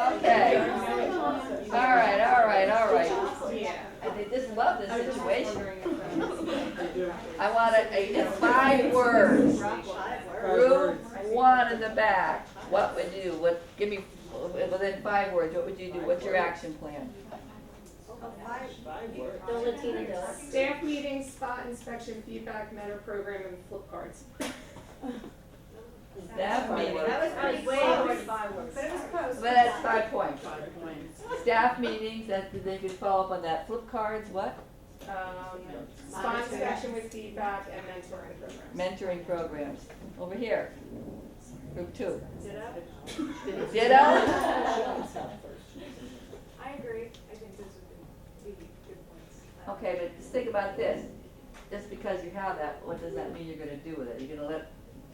Okay. All right. I just love this situation. I want it's 5 words. Group 1 in the back. What would you do? Give me within 5 words. What would you do? What's your action plan? 5 words. Don't let Tina do it. Staff meetings, spot inspection, feedback, mentor program, and flip cards. Staff meeting. That was way over 5 words. But it was close. But that's 5 points. Staff meetings, then you could follow up on that. Flip cards, what? Spot inspection with feedback and mentoring programs. Mentoring programs. Over here. Group 2. Ditto? Ditto? I agree. I think those would be good points. Okay, but just think about this. Just because you have that, what does that mean you're gonna do with it? You're gonna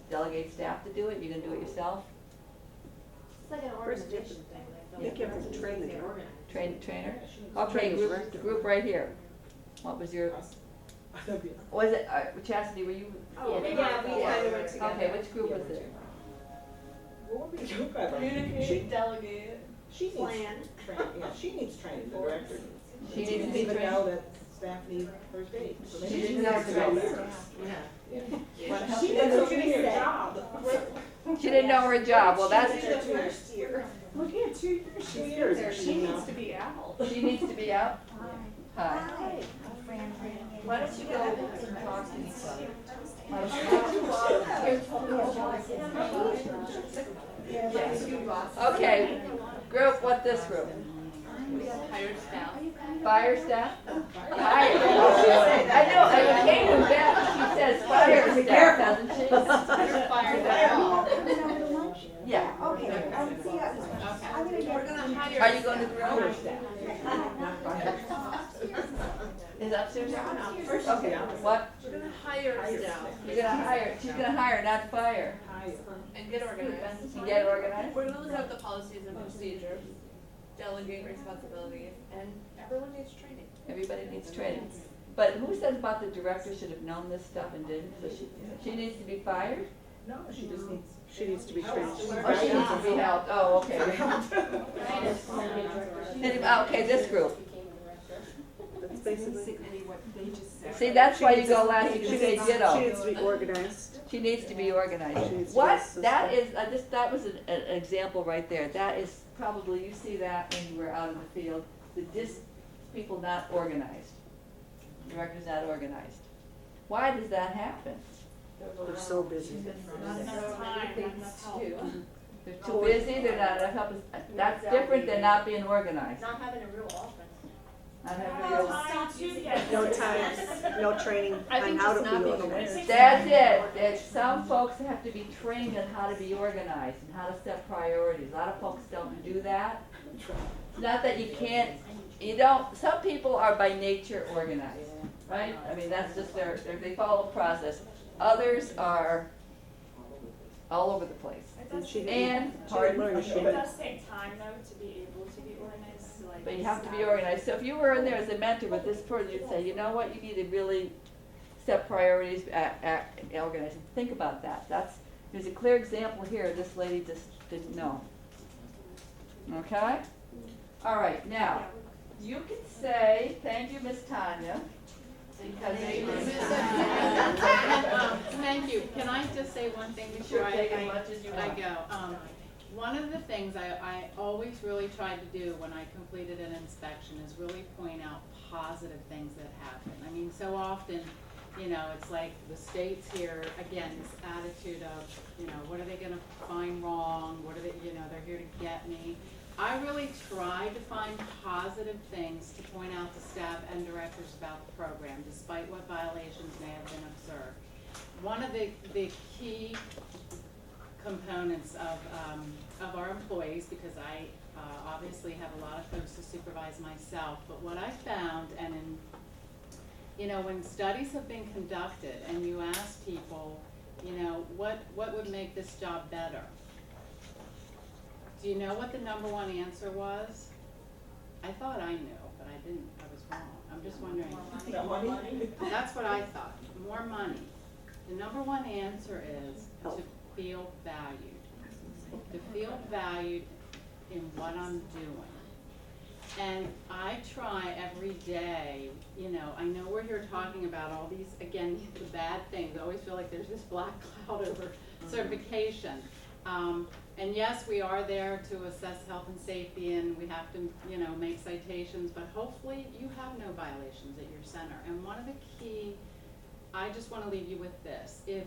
delegate staff to do it? You're gonna do it yourself? It's like an organization thing. I think you have to train the director. Trainer? Okay, group right here. What was your, was it, Chastity, were you? Oh, yeah, we kind of went together. Okay, which group was it? What would we do about that? Communicate, delegate. She needs Plan. training. Yeah, she needs training. The director needs. She needs to didn't be even trained? know that staff need first aid. So maybe She she didn't needs know to about know that. that. Yeah. She didn't do her job. She didn't know her job. Well, that's, She's in the first year. Look at 2 years. She's 2 been years, there. she She knows. needs to be out. she needs to be out? Hi. Why don't you go and talk to each other? Okay, group, what this group? Hired staff. Fire staff? Fire. I know, I came to Beth, she says fire staff, doesn't she? Fire staff. Yeah. Okay, I'm gonna get. We're gonna hire. Are you going to the Fire room? staff. Is upstairs? Okay, what? We're gonna hire staff. You're gonna hire, she's gonna hire, not fire. And get organized. And get organized? We're gonna look at the policies and procedures, delegate responsibilities, and everyone needs training. Everybody needs training. But who says about the director should have known this stuff and didn't? So she needs to be fired? No, she just needs. She needs to be trained. Oh, she needs to be helped, oh, okay. Okay, this group. That's basically. what they just said. See, that's why you go last, you can say She ditto. needs to be organized. She needs to be organized. She needs to What, be that system. is, that was an example right there. That is probably, you see that when you were out in the field, people not organized. Directors not organized. Why does that happen? They're so busy. Not enough time, not enough help. They're too busy, they're not enough help. That's different than not being organized. Not having a real office. Not having real. No time, no training I on think how just to not be being organized. That's it. There's some folks have to be trained on how to be organized and how to set priorities. A lot of folks don't do that. It's not that you can't, some people are by nature organized, right? I mean, that's just they follow a process. Others are all over the place. And she And, didn't pardon? learn, she It but does take time though to be able to be organized, like. But you have to be organized. So if you were in there as a mentor with this person, you'd say, you know what, you need to really set priorities, organize. Think about that. There's a clear example here. This lady just didn't know. Okay? All right, now, you can say, thank you, Miss Tanya. Because Thank you. Can I just say one thing before Sure, take as much as you I want. go? One of the things I always really tried to do when I completed an inspection is really point out positive things that happen. I mean, so often, it's like the state's here, again, this attitude of, what are they gonna find wrong? What are they, they're here to get me. I really tried to find positive things to point out to staff and directors about the program, despite what violations may have been observed. One of the key components of our employees, because I obviously have a lot of folks to supervise myself, but what I found, and when studies have been conducted and you ask people, what would make this job better? Do you know what the number one answer was? I thought I knew, but I didn't. I was wrong. I'm just wondering. That's what I thought. More money. The number one answer is to feel valued. To feel valued in what I'm doing. And I try every day, you know, I know we're here talking about all these, again, the bad things. I always feel like there's this black cloud over certification. And yes, we are there to assess health and safety, and we have to, you know, make citations, but hopefully you have no violations at your center. And one of the key, I just want to leave you with this. If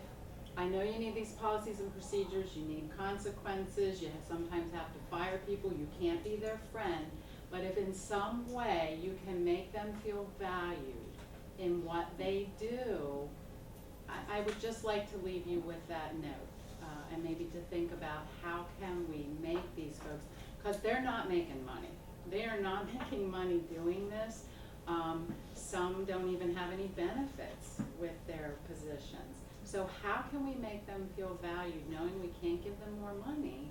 I know you need these policies and procedures, you need consequences, you sometimes have to fire people, you can't be their friend, but if in some way you can make them feel valued in what they do, I would just like to leave you with that note. And maybe to think about how can we make these folks, because they're not making money. They are not making money doing this. Some don't even have any benefits with their positions. So how can we make them feel valued, knowing we can't give them more money,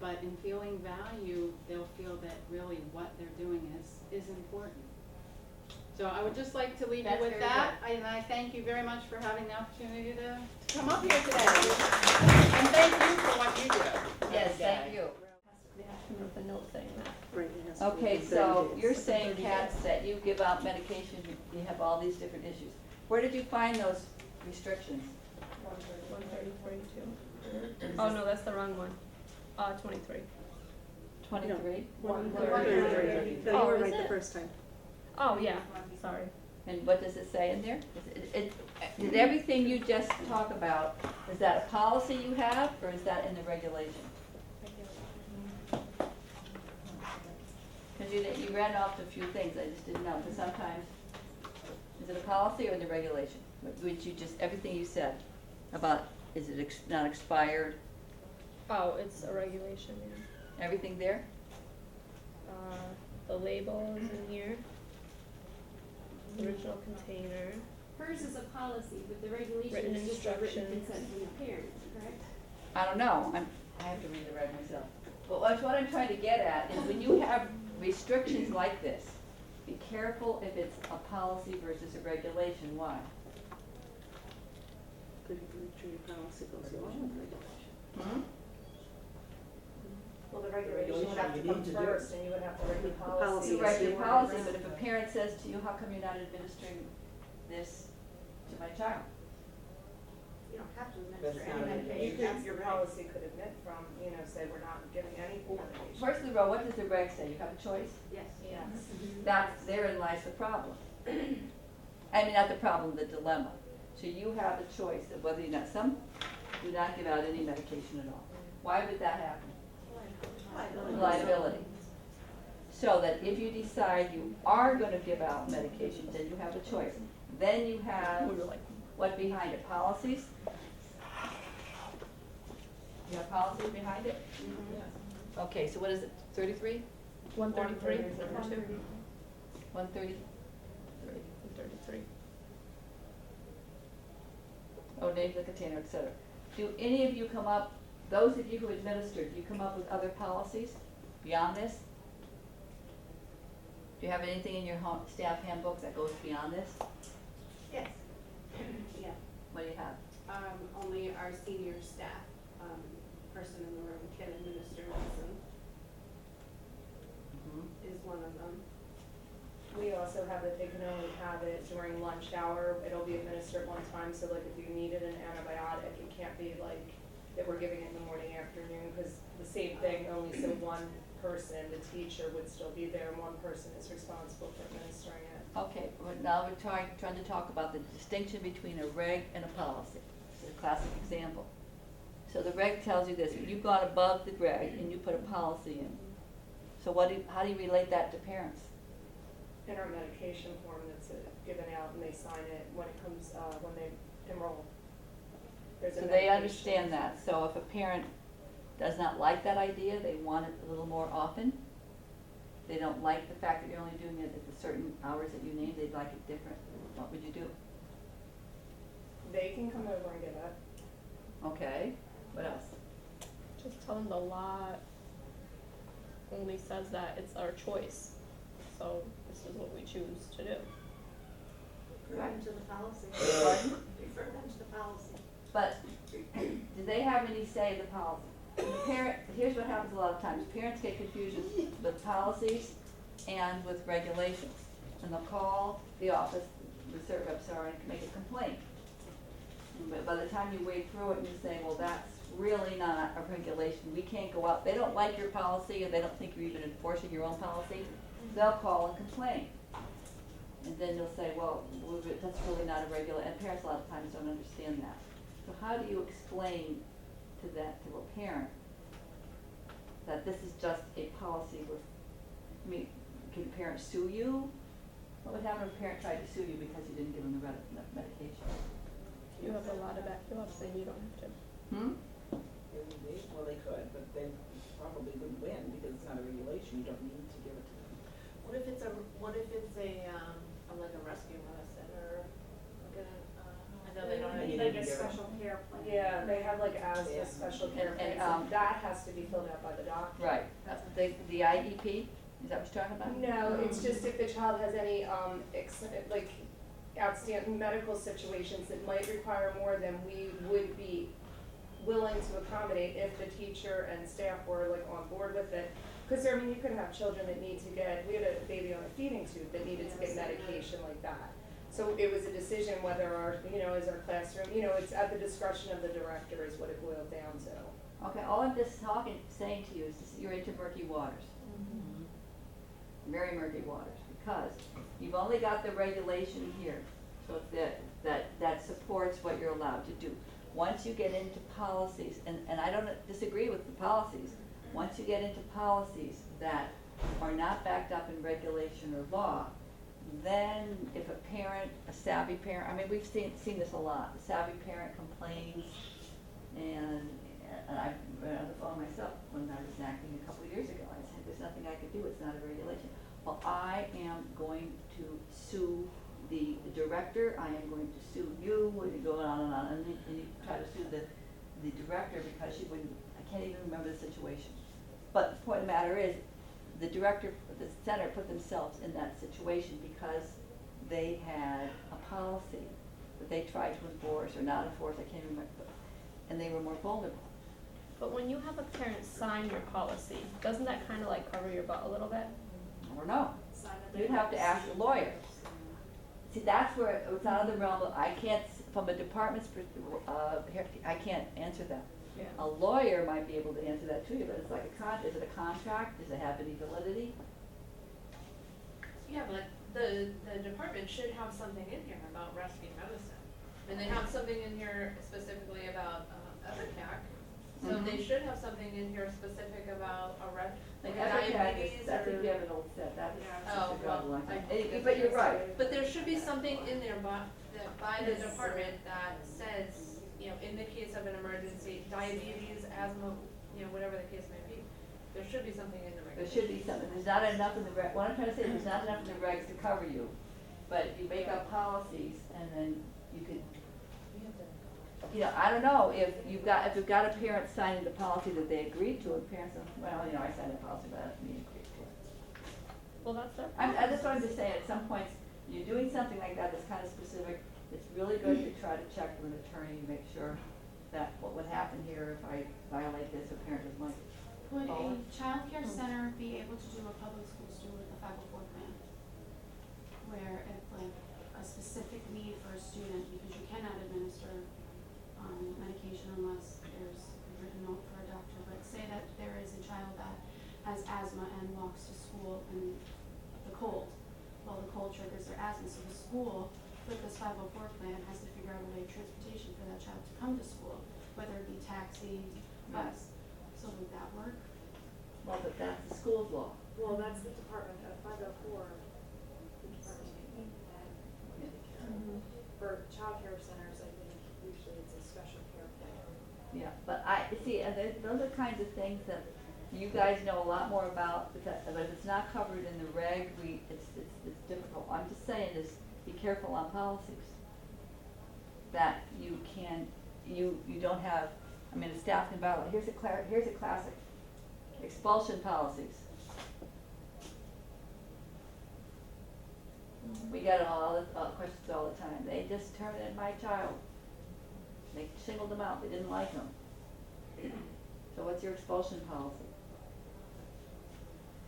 but in feeling valued, they'll feel that really what they're doing is important. So I would just like to leave you That's with very that, and I thank you very much for having the opportunity to come up here today. And thank you for what you do. Yes, thank you. With a note saying that. Right, it has to be Okay, within so 30 days. you're saying, Katz, that you give out medication, you have all these different issues. Where did you find those restrictions? 130, 42. Oh, no, that's the wrong one. 23. 23? 133. No, you Oh, were is right the it? first time. Oh, yeah, sorry. And what does it say in there? Did everything you just talk about, is that a policy you have, or is that in the regulation? Because you ran off a few things, I just didn't know, because sometimes, is it a policy or in the regulation? Which you just, everything you said about, is it not expired, Oh, it's a regulation, yeah. everything there? The label is in here. Original container. Hers is a policy, but the regulation Written is just a written instructions. consent from the parent, correct? I don't know, I have to read it right myself. But what I'm trying to get at is when you have restrictions like this, be careful if it's a policy versus a regulation, why? Good retreat policy goes along with regulation. Well, the regulation would have to come first, and you would have to write the Policy policy. You write your policy, but if a parent says to you, how come you're not administering this to my child? You don't have to That's administer not any an medication. Your policy could admit from, you know, say we're not giving any medication. First of all, what does the reg say? You have a choice? Yes. Yes. Therein lies the problem. I mean, not the problem, the dilemma. So you have a choice of whether or not, some do not give out any medication at all. Why would that happen? Liability. So that if you decide you are gonna give out medications, then you have a choice. Then you have, what behind it, policies? You have policies behind it? Okay, so what is it, 33? 133, number 2. 133? 133. Oh, name the container, et cetera. Do any of you come up, those of you who administered, do you come up with other policies beyond this? Do you have anything in your staff handbook that goes beyond this? Yes. Yeah, What do you have? only our senior staff, person in the room can administer medicine, is one of them. We also have that they can only have it during lunch hour. It'll be administered one time, so like if you needed an antibiotic, it can't be like that we're giving it in the morning, afternoon, because the same thing, only so one person, the teacher, would still be there, and one person is responsible for administering it. Okay, but now we're trying to talk about the distinction between a reg and a policy. It's a classic example. So the reg tells you this, you've gone above the reg and you put a policy in. So how do you relate that to parents? In our medication form that's given out, and they sign it when it comes, when they enroll. There's a So they medication. understand that. So if a parent does not like that idea, they want it a little more often, they don't like the fact that you're only doing it at the certain hours that you named, they'd like it different, what would you do? They can come over and give it. Okay, what else? Just tell them the law only says that it's our choice. So this is what we choose to do. Refer them to the policy. Pardon? Refer them to the policy. But do they have any say in the policy? the parent, here's what happens a lot of times, parents get confused with policies and with regulations. And they'll call the office, the cert reps are, and make a complaint. But by the time you wade through it and you say, well, that's really not a regulation, we can't go out, they don't like your policy, or they don't think you're even enforcing your own policy, they'll call and complain. And then you'll say, well, that's really not a and parents a lot of times don't understand that. So how do you explain to that, to a parent, that this is just a policy with, I mean, can a parent sue you? What would happen if a parent tried to sue you because you didn't give them the medication? You have a lot of backups, then you don't have to. Well, they could, but they probably wouldn't win because it's not a regulation, you don't need to give it to them. What if it's a like a rescue medicine or like I know they don't have. Like a special care plan. Yeah, they have like asthma Yeah. special care And, plans, and that has to be filled out by the doctor. Right, the IEP, is that what you're talking about? No, it's just if the child has any, like outstanding medical situations that might require more than we would be willing to accommodate if the teacher and staff were like on board with it. Cause I mean, you could have children that need to we had a baby on a feeding tube that needed to get medication like that. So it was a decision whether is our classroom, it's at the discretion of the director is what it boiled down to. Okay, all I'm just saying to you is this, you're into murky waters. Very murky waters, because you've only got the regulation here, so that supports what you're allowed to do. Once you get into policies, and I don't disagree with the policies, once you get into policies that are not backed up in regulation or law, then if a parent, a savvy parent, I mean, we've seen this a lot, the savvy parent complains, and I've been on the phone myself when I was acting a couple of years ago, I said, there's nothing I can do, it's not a regulation. Well, I am going to sue the director, I am going to sue you, and you go on, and you try to sue the director because she wouldn't, I can't even remember the situation. But the point of the matter is, the director, the center put themselves in that situation because they had a policy that they tried to enforce or not enforce, I can't remember, and they were more vulnerable. But when you have a parent sign your policy, doesn't that kind of like cover your butt a little bit? Or no, you'd have to ask a lawyer. See, that's where it's out of the realm of, I can't, from a department's, I can't answer that. Yeah. A lawyer might be able to answer that to you, but it's like is it a contract, does it have any validity? Yeah, but the department should have something in here about rescue medicine. And they have something in here specifically about EPICAC. So Mhm. they should have something in here specific about Like diabetes EPICAC, that's or. if you have an old set, that's Oh, just a well, guideline. I- But you're right. But there should be something in there by the department that says, in the case of an emergency, diabetes, asthma, whatever the case may be, there should be something in the There regulations. should be something, there's not enough in the what I'm trying to say is there's not enough in the regs to cover you. But you make up policies and then you could, I don't know, if you've got a parent signing the policy that they agreed to, and parents say, well, I signed the policy, but I don't mean to agree to it. Well, that's their That's what I'm just saying, at some points, you're doing something like that that's kind of specific, it's really good to try to check with an attorney and make sure that what would happen here if I violate this, a parent doesn't like it. Would a childcare center be able to do a public school student with a 504 plan? Where if like a specific need for a student, because you cannot administer medication unless there's a written note for a doctor, but say that there is a child that has asthma and walks to school in the cold. Well, the cold triggers their asthma, so the school with this 504 plan has to figure out a way of transportation for that child to come to school, whether it be taxi, bus. So would that work? Well, but that's the school's law. Well, that's the department of 504, the department that for childcare centers, I think usually it's a special care plan. Yeah, but those are kinds of things that you guys know a lot more about, but if it's not covered in the reg, it's difficult. I'm just saying is, be careful on policies. That you don't have, a staff can violate, here's a classic, expulsion policies. We get all the questions all the time, they just terminated my child. They singled them out, they didn't like them. So what's your expulsion policy?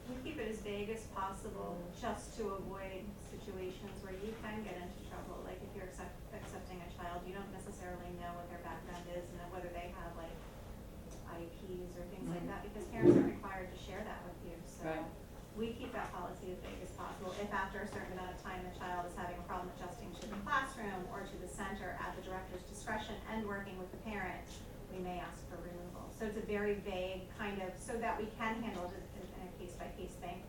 We keep it as vague as possible, just to avoid situations where you can get into trouble. Like if you're accepting a child, you don't necessarily know what their background is and whether they have like IEPs or things like that, because parents aren't required to share that with you, so. Right. We keep that policy as vague as possible. If after a certain amount of time the child is having a problem adjusting to the classroom or to the center at the director's discretion and working with the parent, we may ask for removal. So it's a very vague kind of, so that we can handle it in a case-by-case thing.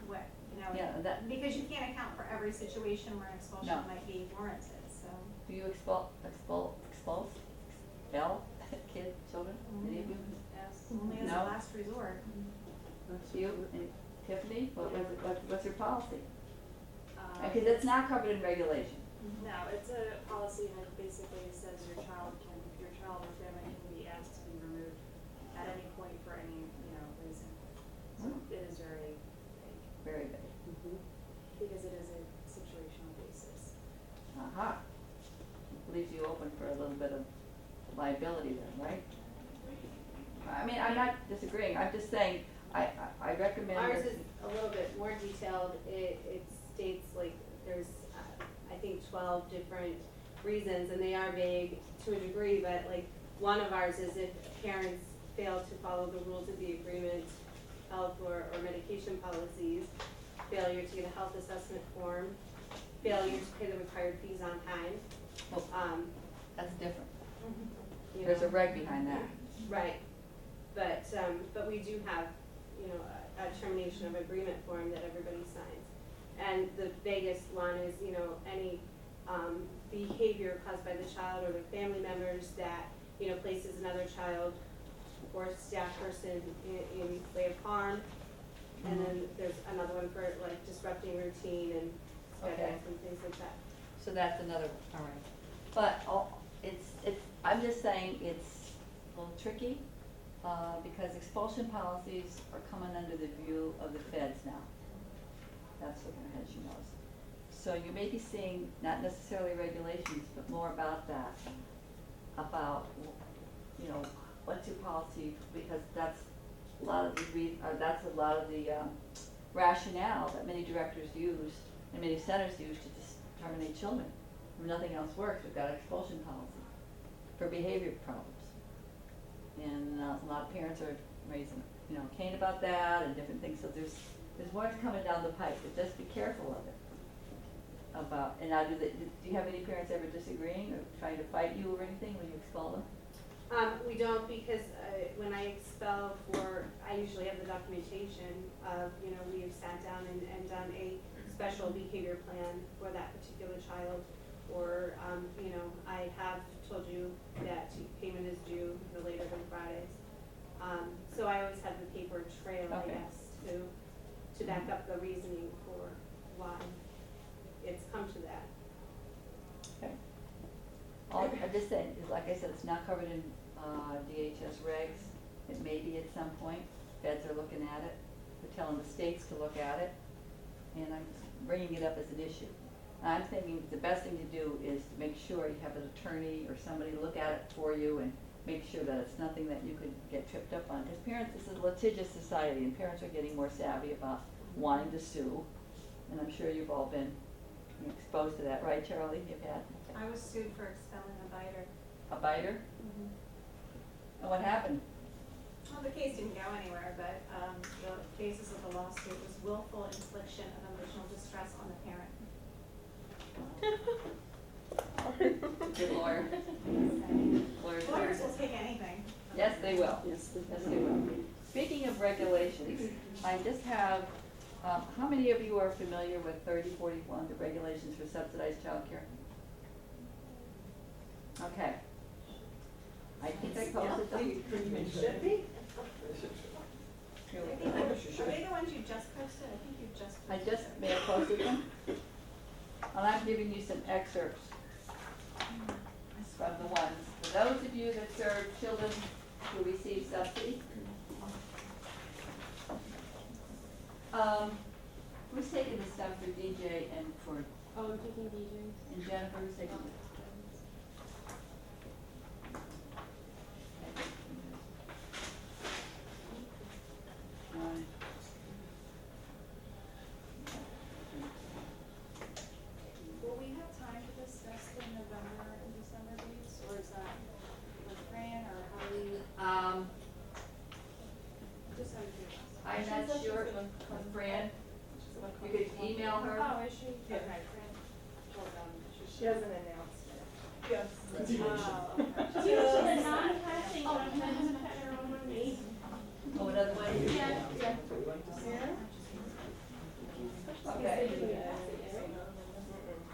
What, you know, Yeah, that- because you can't account for every situation where an expulsion No. might be warranted, so. Do you expel kid, children, any of you? Yes. Only as No? a last resort. You, and Tiffany, what's your policy? Because Um, it's not covered in regulation. No, it's a policy that basically says your child or family can be asked to be removed at any point for any, reason. So it is very vague, Very vague. because it is a situational basis. Aha. Leaves you open for a little bit of liability then, right? I mean, I'm not disagreeing, I'm just saying, I recommend. Ours that- is a little bit more detailed. It states like there's, I think 12 different reasons, and they are vague to a degree, but like one of ours is if parents fail to follow the rules of the agreement, health or medication policies, failure to get a health assessment form, failure to pay the required fees on time. Well, that's different. You There's a know. reg behind that. Right, but we do have, a termination of agreement form that everybody signs. And the vaguest one is, any, behavior caused by the child or the family members that, places another child or staff person in way of harm. And then there's another one for like disrupting routine and Okay. schedules and things like that. So that's another one, all right. But I'm just saying it's a little tricky, because expulsion policies are coming under the view of the feds now. That's looking ahead, she knows. So you may be seeing, not necessarily regulations, but more about that, about, what's your policy, because that's a lot of the rationale that many directors use and many centers use to just terminate children. When nothing else works, we've got an expulsion policy for behavior problems. And a lot of parents are raising, Cain about that and different things, so there's more coming down the pipe, but just be careful of it. And now do you have any parents ever disagreeing or trying to fight you or anything when you expel them? We don't, because when I expel I usually have the documentation of, we have sat down and done a special behavior plan for that particular child. Or, I have told you that payment is due no later than Fridays. So I always have the paper trail, I Okay. guess, to back up the reasoning for why it's come to that. Okay. I'm just saying, like I said, it's not covered in DHS regs. It may be at some point. Feds are looking at it. They're telling the states to look at it. And I'm bringing it up as an issue. And I'm thinking the best thing to do is to make sure you have an attorney or somebody look at it for you and make sure that it's nothing that you could get tripped up on. Because parents, this is a litigious society, and parents are getting more savvy about wanting to sue. And I'm sure you've all been exposed to that, right, Charlie? You've had I was sued for expelling a biter. a biter? And what happened? Well, the case didn't go anywhere, but the basis of the lawsuit was willful infliction of emotional distress on the parent. Good lawyer. Lawyers will take anything. Yes, they will. Yes, they will. Speaking of regulations, I just have, how many of you are familiar with 3041, the regulations for subsidized childcare? Okay. I think I posted them. Should be. Here we Are go. they the ones you just posted? I think you just I posted. just may have posted them. And I'm giving you some excerpts from the ones, for those of you that serve children who receive subsidy. Who's taking this stuff for DJ and for, Oh, I'm taking DJs. and Jennifer, who's taking it? number, Fran, you could email her. Oh, is she? Yeah. Okay, Fran, hold on. She has an announcement. Yes. Oh, okay. Oh, another one? Okay.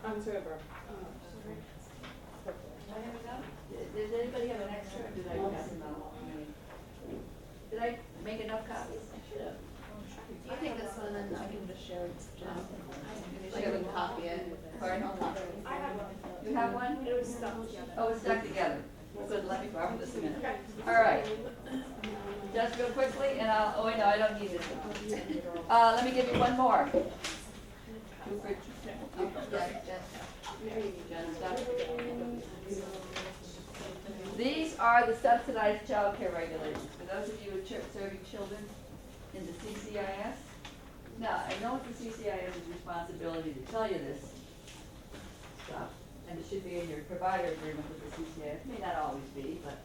I'm Trevor. Does anybody have an extra, or did I pass them out? Did I make enough copies? I should have. You take this one and I can just share it with Jonathan. Like She a- can copy it. Pardon? I have one. You have one? It was stuck together. Oh, it's stuck together. Good, let me borrow this a minute. All right. Just real quickly, and I'll, oh, wait, no, I don't need this one. Let me give you one more. Two for, oh, Jen, stop. These are the subsidized childcare regulations. For those of you who are serving children in the CCIS. Now, I know it's the CCIS's responsibility to tell you this stuff, and it should be in your provider agreement with the CCIS. It may not always be, but.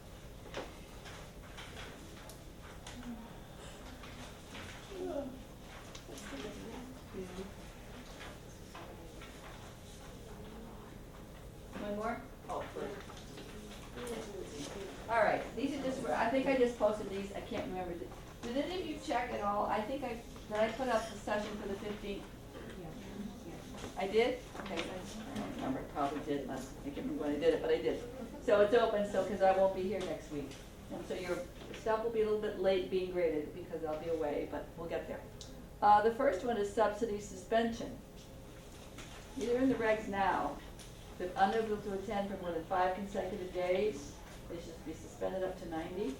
One more? Oh, good. All right, these are just, I think I just posted these, I can't remember. Did any of you check at all? I think did I put up the session for the 15th? I did? Okay, I don't remember, probably did, but I can't remember when I did it, but I did. So it's open, so, because I won't be here next week. And so your stuff will be a little bit late being graded because I'll be away, but we'll get there. The first one is subsidy suspension. These are in the regs now. If unable to attend for more than 5 consecutive days, they should be suspended up to 90.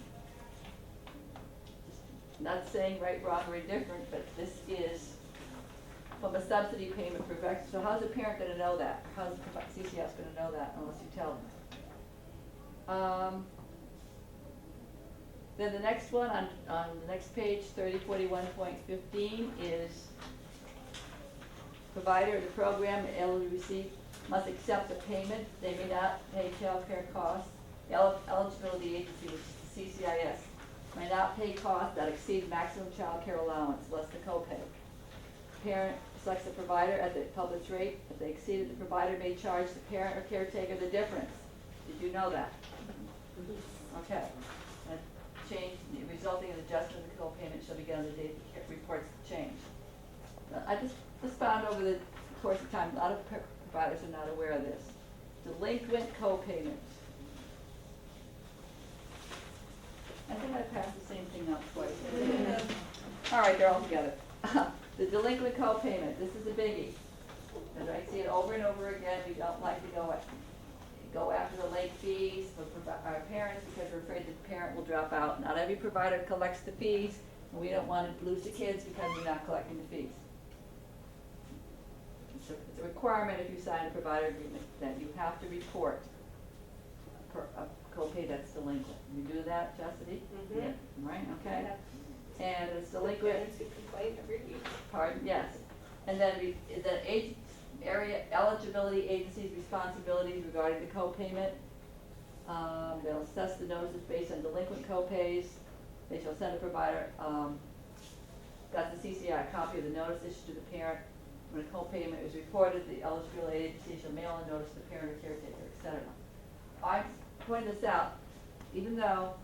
Not saying right, wrong, or indifferent, but this is from a subsidy payment perspective. So how's a parent going to know that? How's the CCS going to know that unless you tell them? Then the next one on the next page, 3041.15, is provider of the program eligible to receive must accept the payment. They may not pay child care costs. Eligibility agency, which is the CCIS, may not pay costs that exceed maximum child care allowance, less the copay. Parent selects a provider at the published rate. If they exceeded, the provider may charge the parent or caretaker the difference. Did you know that? Okay. A change resulting in adjustment of the copayment shall begin on the date the reports the change. I just found over the course of time, a lot of providers are not aware of this. Delinquent copayments. I think I passed the same thing out twice. All right, they're all together. The delinquent copayment, this is a biggie. Because I see it over and over again, we don't like to go after the late fees for our parents because we're afraid the parent will drop out. Not every provider collects the fees, and we don't want to lose the kids because we're not collecting the fees. It's a requirement if you sign a provider agreement that you have to report a copay that's delinquent. You do that, Chastity? Mhm. Yeah. Right, okay. And it's delinquent. Parents who complain every week. Pardon, yes. And then the area eligibility agency's responsibilities regarding the copayment. They'll assess the notices based on delinquent copays. They shall send a provider, that's the CCI, a copy of the notice issued to the parent. When a copayment is reported, the eligibility agency shall mail a notice to the parent or caretaker, etc. I point this out, even though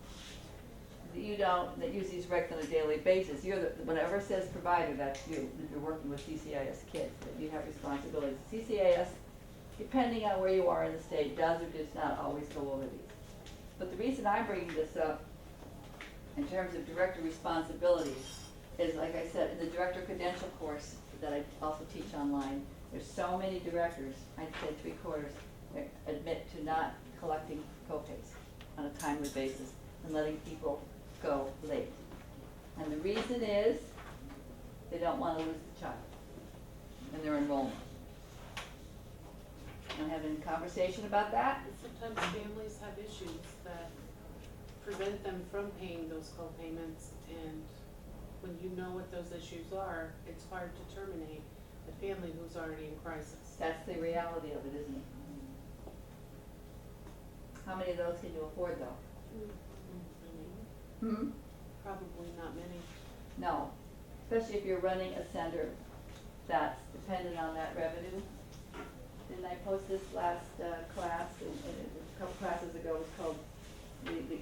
you don't, that use these regs on a daily basis, whenever it says provider, that's you, if you're working with CCIS kids, that you have responsibilities. CCIS, depending on where you are in the state, does or does not always go over these. But the reason I'm bringing this up, in terms of director responsibilities, is like I said, in the director credential course that I also teach online, there's so many directors, I'd say 3/4, that admit to not collecting copays on a timely basis and letting people go late. And the reason is they don't want to lose the child in their enrollment. Want to have any conversation about that? Sometimes families have issues that prevent them from paying those co-payments, and when you know what those issues are, it's hard to terminate a family who's already in crisis. That's the reality of it, isn't it? How many of those can you afford though? Hmm? Probably not many. No. especially if you're running a center that's dependent on that revenue. Didn't I post this last, class, and a couple classes ago, it was called the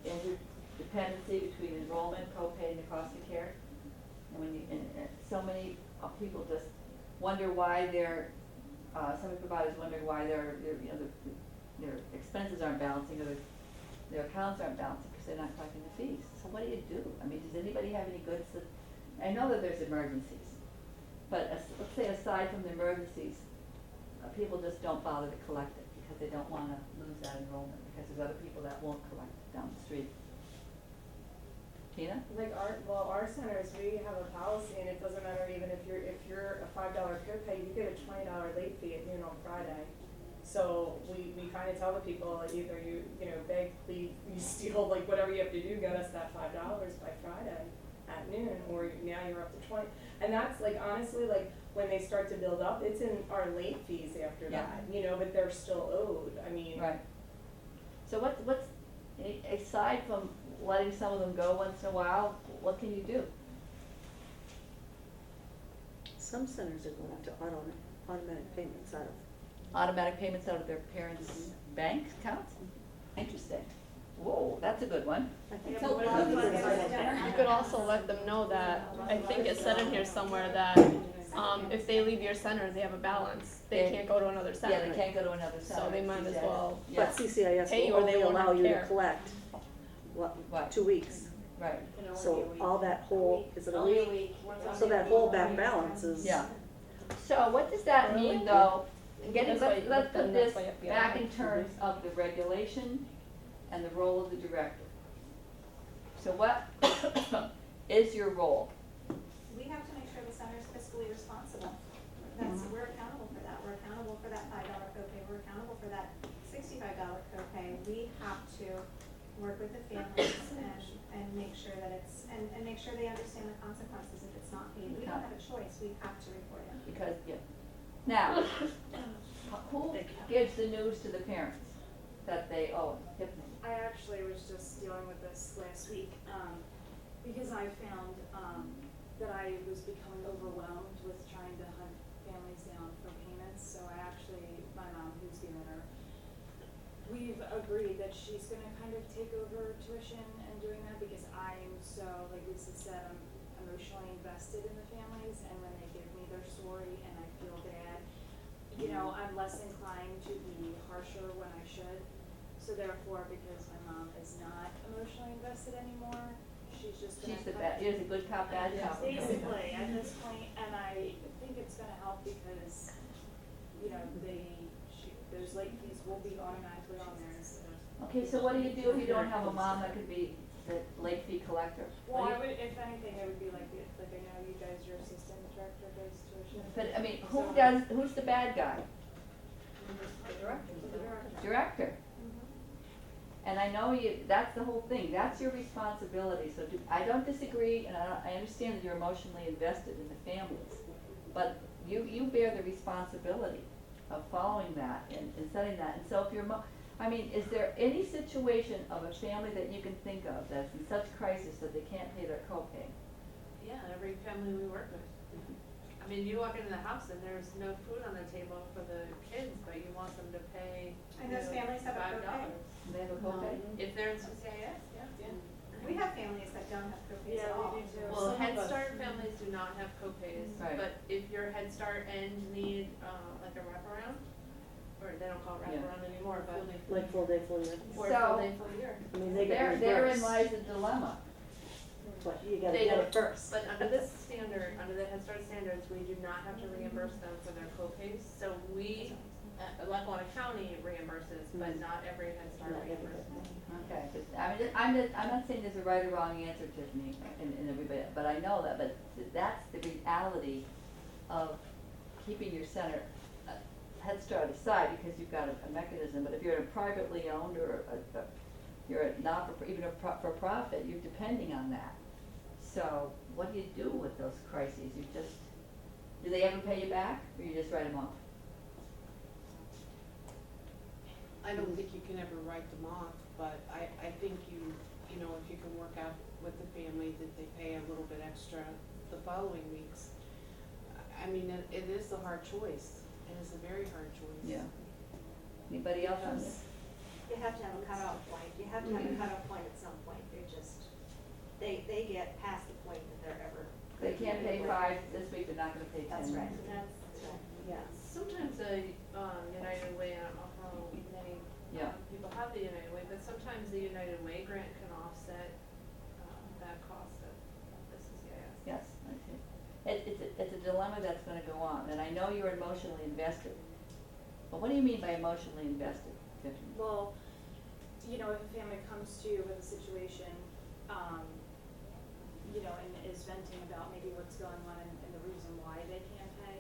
interdependency between enrollment, copay, and the cost of care. And when you, and so many people just wonder why some providers wonder why their expenses aren't balancing, or their accounts aren't balancing, because they're not collecting the fees. So what do you do? I mean, does anybody have any goods that, I know that there's emergencies, but let's say aside from the emergencies, people just don't bother to collect it, because they don't wanna lose that enrollment, because there's other people that won't collect it down the street. Tina? Like our centers, we have a policy, and it doesn't matter even if you're a $5 copay, you get a $20 late fee at noon on Friday. So we kinda tell the people, either you beg, plead, you steal, like whatever you have to do, get us that $5 by Friday at noon, or now you're up to 20. And that's like, honestly, like when they start to build up, it's in our late fees after Yeah. that, but they're still owed, I mean. Right. So what's, aside from letting some of them go once in a while, what can you do? Some centers are going to automatic payments out of. Automatic payments out of their parents' bank accounts? Interesting. Whoa, that's a good one. I think Yeah, so. but what about You could also let them know that, I think it said in here somewhere that, if they leave your center, they have a balance, they can't go to another center. Yeah, they can't go to another center. So they might as CCIS. well, Yeah, But CCIS Pay you will or they only won't allow you to care. collect, Right. 2 weeks. right, So all that whole, is it a Only a week? week. So that whole back balance is. yeah. So what does that mean, though? That's why- Let's then put that's this why you have to be back in automatic. terms of the regulation and the role of the director. So what is your role? We have to make sure the center is fiscally responsible. We're accountable for that. We're accountable for that $5 copay. We're accountable for that $65 copay. We have to work with the families and make sure that it's, and make sure they understand the consequences if it's not paid. We don't have a choice. We have to report it. Because, yeah. Now, who gives the news to the parents that they owe? I actually was just dealing with this last week, because I found, that I was becoming overwhelmed with trying to hunt families down for payments, so I actually, my mom, who's the owner, we've agreed that she's gonna kind of take over tuition and doing that, because I'm so, like Lisa said, I'm emotionally invested in the families, and when they give me their story and I feel bad, I'm less inclined to be harsher when I should. So therefore, because my mom is not emotionally invested anymore, she's just gonna. She's the bad, you're the good cop, bad cop. Basically, at this point, and I think it's gonna help because, those late fees will be automatically on there instead of. Okay, so what do you do if you don't have a mom that could be the late fee collector? Well, What I do you- would, if anything, it would be like I know you guys, your assistant director does tuition. But, I mean, So- who's the bad guy? The director. Director. And I know that's the whole thing, that's your responsibility, so I don't disagree, and I understand that you're emotionally invested in the families, but you bear the responsibility of following that and setting that, and so if is there any situation of a family that you can think of that's in such crisis that they can't pay their copay? Yeah, every family we work with. I mean, you walk into the house and there's no food on the table for the kids, but you want them to pay, And those families have a $5. copay. Do they have a copay? If they're in CCIS, yeah. We have families that don't have copays Yeah, at all. we do too. Well, Some Head of us- Start families do not have copays, Right. but if your Head Start ends need, like a wraparound, or they don't call it Yeah. wraparound anymore, but, Like full day, full year. or So- full day, full year. I mean, they get Therein reimbursed, lies the dilemma. but you gotta They get don't- it first. But under this standard, under the Head Start standards, we do not have to reimburse them for their copays, so we, Lackawanna County reimburses, but not every Head Start Not everybody. reimburses. Okay, 'cause I'm not saying there's a right or wrong answer, Tiffany, and everybody, but I know that, but that's the reality of keeping your center, Head Start aside, because you've got a mechanism, but if you're a privately owned or you're a even for profit, you're depending on that. So what do you do with those crises? Do they ever pay you back, or you just write them off? I don't think you can ever write them off, but I think if you can work out with the family that they pay a little bit extra the following weeks. I mean, it is a hard choice, it is a very hard choice. Yeah. Anybody else on this? You have to have a cutoff point, you have to have a cutoff point at some point, they're just, they get past the point that they're ever. They can't pay 5 this week, they're not gonna pay 10. That's right, that's right, yeah. Sometimes a, United Way, I don't know how many, Yeah. people have the United Way, but sometimes the United Way grant can offset, that cost of the CCIS. Yes, I see. It's a dilemma that's gonna go on, and I know you're emotionally invested. But what do you mean by emotionally invested, Tiffany? Well, you know, if a family comes to you with a situation, you know, and is venting about maybe what's going on and the reason why they can't pay,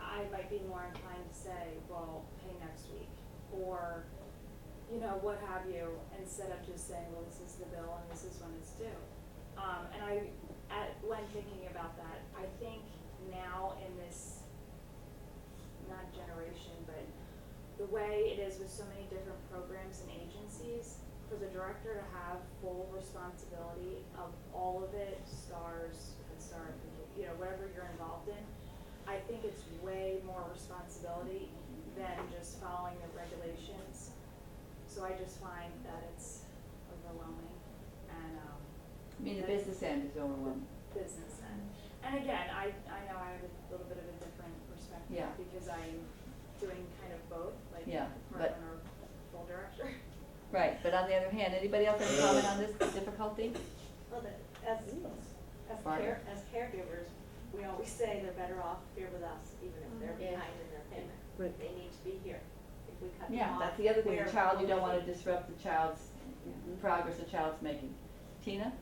I might be more inclined to say, well, pay next week, or, you know, what have you, instead of just saying, well, this is the bill and this is when it's due. And when thinking about that, I think now in this, not generation, but the way it is with so many different programs and agencies, for the director to have full responsibility of all of it, STARS, Head Start, you know, whatever you're involved in, I think it's way more responsibility than just following the regulations. So I just find that it's overwhelming, and I mean, the business end is overwhelming. business end. And again, I know I have a little bit of a different perspective, Yeah. because I'm doing kind of both, like Yeah, part owner, full director. Right, but on the other hand, anybody else have a comment on this difficulty? Well, as caregivers, we always say they're better off here with us, even if they're behind in their payment. Right. They need to be here. If we cut them Yeah, off. that's the other thing, the we're- child, you don't wanna disrupt the child's progress the child's making. Tina?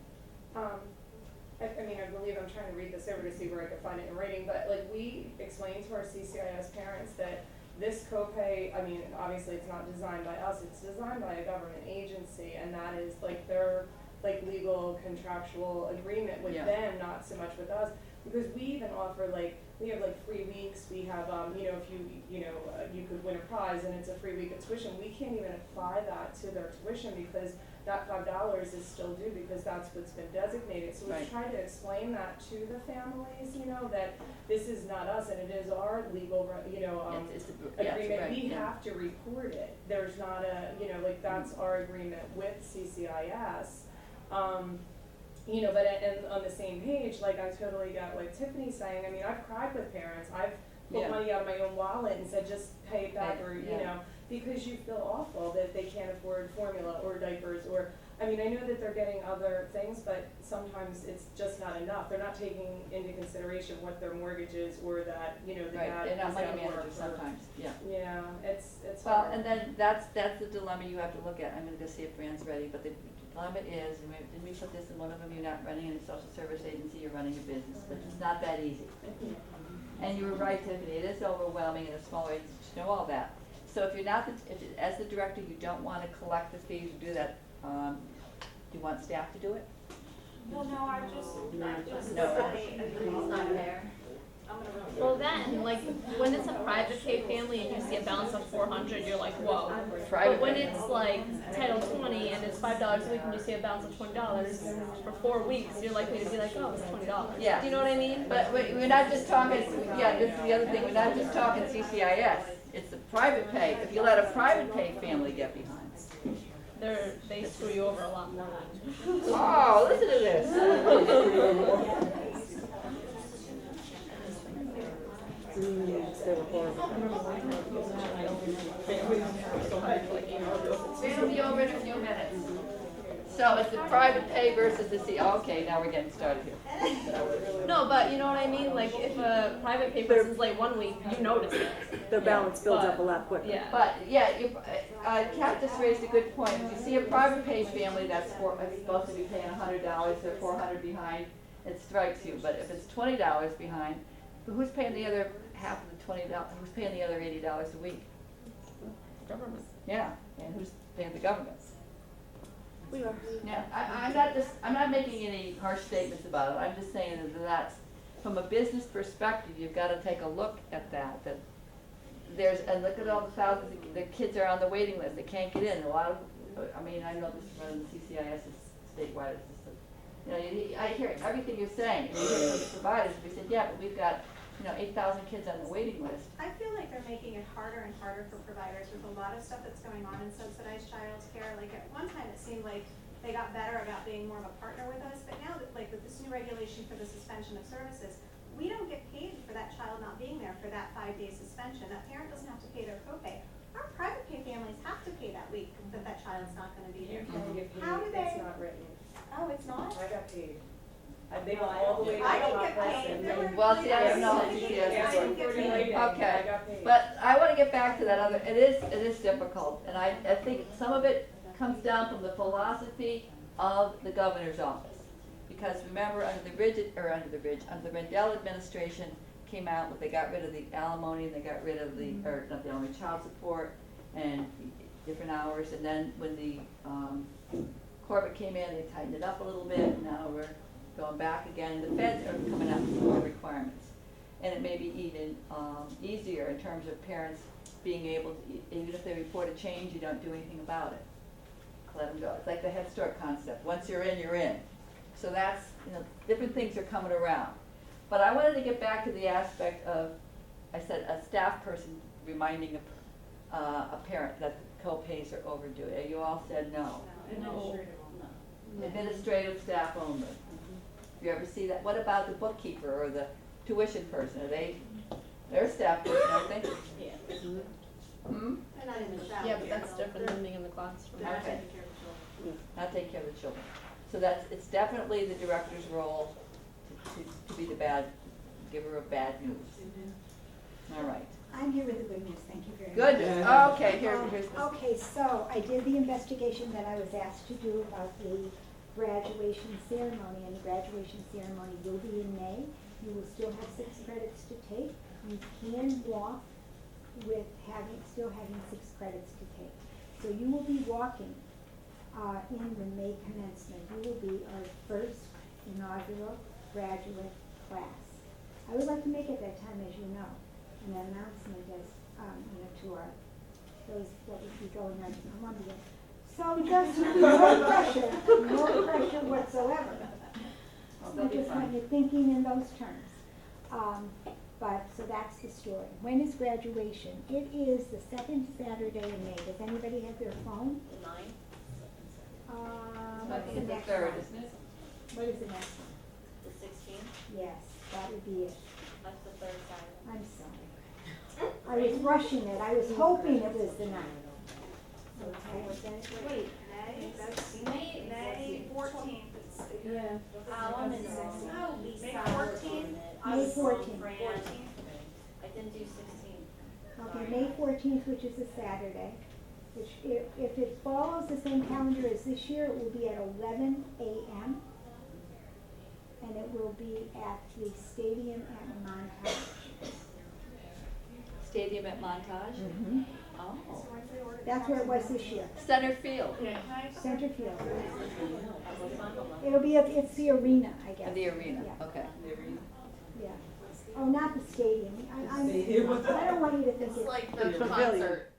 I mean, I believe, I'm trying to read this over to see where I could find it in writing, but like, we explained to our CCIS parents that this copay, I mean, obviously it's not designed by us, it's designed by a government agency, and that is like their, like, legal contractual agreement with Yeah. them, not so much with us. Because we even offer, like, we have like 3 weeks, we have, you know, if you could win a prize and it's a free week of tuition, we can't even apply that to their tuition because that $5 is still due because that's what's been designated. So we Right. try to explain that to the families, you know, that this is not us and it is our legal, you know, It's agreement. right, We yeah. have to report it. There's not a, you know, like, that's our agreement with CCIS. You know, but and on the same page, like, I totally got what Tiffany's saying. I mean, I've cried with parents. I've pulled Yeah. money out of my own wallet and said, just pay it back, or, you Yeah. know, because you feel awful that they can't afford formula or diapers, or, I mean, I know that they're getting other things, but sometimes it's just not enough. They're not taking into consideration what their mortgage is, or that, you know, the Right, dad they're not is money out of work, managers or- sometimes, yeah. Yeah, it's Well, hard. and then that's the dilemma you have to look at. I'm gonna go see if Fran's ready, but the dilemma is, and did we put this in one of them, you're not running any social service agency, you're running a business, which is not that easy. And you were right, Tiffany, it is overwhelming in a smaller agency, you know all that. So if you're not, as the director, you don't wanna collect the fees or do that, do you want staff to do it? Well, no, I just, No. It's not fair. I'm gonna run. Well then, like, when it's a private pay family and you see a balance of 400, you're like, whoa. Private But when pay. it's like Title 20 and it's $5 a week and you see a balance of $20 for 4 weeks, you're likely to be like, oh, it's $20. Yeah. Do you know what I mean? But we're not just talking, yeah, this is the other thing, we're not just talking CCIS, it's the private pay. If you let a private pay family get behind. They screw you over a lot more. Oh, listen to this. It'll be over in a few minutes. So it's the private pay versus the okay, now we're getting started here. No, but you know what I mean? Like, if a private pay person's late 1 week, you notice it. Their balance builds up a But- lot quicker. Yeah. But, yeah, Kat just raised a good point. If you see a private pay family that's supposed to be paying $100, they're $400 behind, it strikes you. But if it's $20 behind, who's paying the other half of the $20, who's paying the other $80 a week? Government. Yeah, and who's paying the government? We are. Yeah, I'm not making any harsh statements about it. I'm just saying that that's, from a business perspective, you've gotta take a look at that and look at all the thousands, the kids are on the waiting list, they can't get in. A lot of, I mean, I know this is running CCIS is statewide, it's just You know, I hear everything you're saying, and you hear from the providers, we said, yeah, but we've got, 8,000 kids on the waiting list. I feel like they're making it harder and harder for providers with a lot of stuff that's going on in subsidized childcare. Like at one time, it seemed like they got better about being more of a partner with us, but now that, like with this new regulation for the suspension of services, we don't get paid for that child not being there for that 5-day suspension. That parent doesn't have to pay their copay. Our private pay families have to pay that week that that child's not gonna be there. You can get paid, How do it's they- not written. Oh, it's not? I got paid. They went all the way to I the didn't top get paid. There were- Well, see, I have no I idea. didn't get paid. Okay. I got paid. But I wanna get back to that other, it is difficult, and I think some of it comes down from the philosophy of the governor's office. Because remember, under the Rendell administration came out, they got rid of the alimony, and they got rid of the, or not the alimony, child support, and different hours, and then when the, Corbett came in, they tightened it up a little bit, and now we're going back again. The feds are coming out with more requirements. And it may be even easier in terms of parents being able to, even if they report a change, you don't do anything about it. Let them go. It's like the Head Start concept. Once you're in, you're in. So that's, different things are coming around. But I wanted to get back to the aspect of, I said, a staff person reminding a parent that the co-pays are overdue. You all said no. Administrative staff only. You ever see that? What about the bookkeeper or the tuition person? They're staff person, aren't they? Yeah. Hmm? They're not in the shower. Yeah, but that's different than being in the classroom. They're not Okay. taking care of children. Not taking care of the children. So it's definitely the director's role to be the giver of bad news. All right. I'm here with the good news, thank you very much. Goodness, okay, here's the. Okay, so I did the investigation that I was asked to do about the graduation ceremony, and the graduation ceremony will be in May. You will still have 6 credits to take. You can walk with still having 6 credits to take. So you will be walking in the May commencement. You will be our first inaugural graduate class. I would like to make at that time, as you know, an announcement as, to those that would be going on to Columbia. So just no pressure whatsoever. I just want you thinking in those terms. So that's the story. When is graduation? It is the 2nd Saturday in May. Does anybody have their phone? The 9th. What's the It's the next third, one? isn't it? What is the next one? The 16th. Yes, that would be it. That's the 3rd Saturday. I'm sorry. I was rushing it. I was hoping it was the 9th. Wait, May 14th. Yeah. I'm in May 14th. May 14th. I didn't do 16th. Okay, May 14th, which is a Saturday, which if it follows the same calendar as this year, it will be at 11 a.m. And it will be at the stadium at Montage. Stadium at Montage? Mm-hmm. Oh. That's where it was this year, Center field. center field. It'll be, it's the arena, I guess. The arena, Yeah. okay. Yeah. Oh, not the stadium. I don't want you to think It's it's. like The the pavilion. concert.